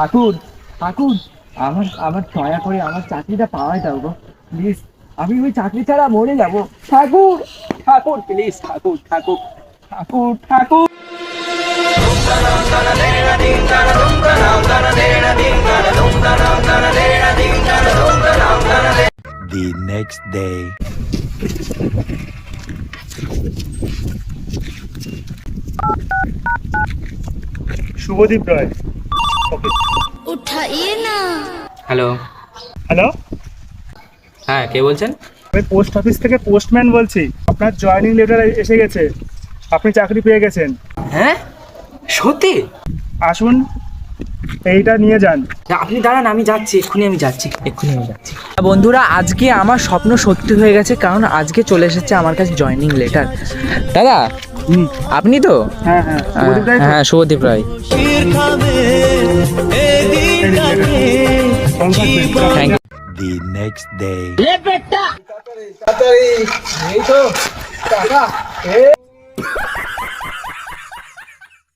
ঠাকুর ঠাকুর, আমার আমার দয়া করে আমার চাকরিটা পাওয়াই দাও গো প্লিজ। আমি ওই চাকরি ছাড়া মরে যাব। ঠাকুর ঠাকুর প্লিজ, ঠাকুর ঠাকুর ঠাকুর ঠাকুর। The next day. Subhadip Roy. उठाइए ना। হ্যালো। হ্যালো, হ্যাঁ, কে বলছেন? আমি পোস্ট অফিস থেকে পোস্টম্যান বলছি। আপনার জয়েনিং লেটার এসে গেছে, আপনি চাকরি পেয়ে গেছেন। হ্যাঁ, সত্যি? আসুন, এইটা নিয়ে যান। আপনি দাঁড়ান, আমি যাচ্ছি, এক্ষুনি আমি যাচ্ছি। বন্ধুরা, আজকে আমার স্বপ্ন সত্যি হয়ে গেছে, কারণ আজকে চলে এসেছে আমার কাছে জয়েনিং লেটার। দাদা, আপনি তো? হ্যাঁ হ্যাঁ, শুভদীপ রায় তো? হ্যাঁ, Subhadip Roy. Thank you. The next day. এই তো টাকা।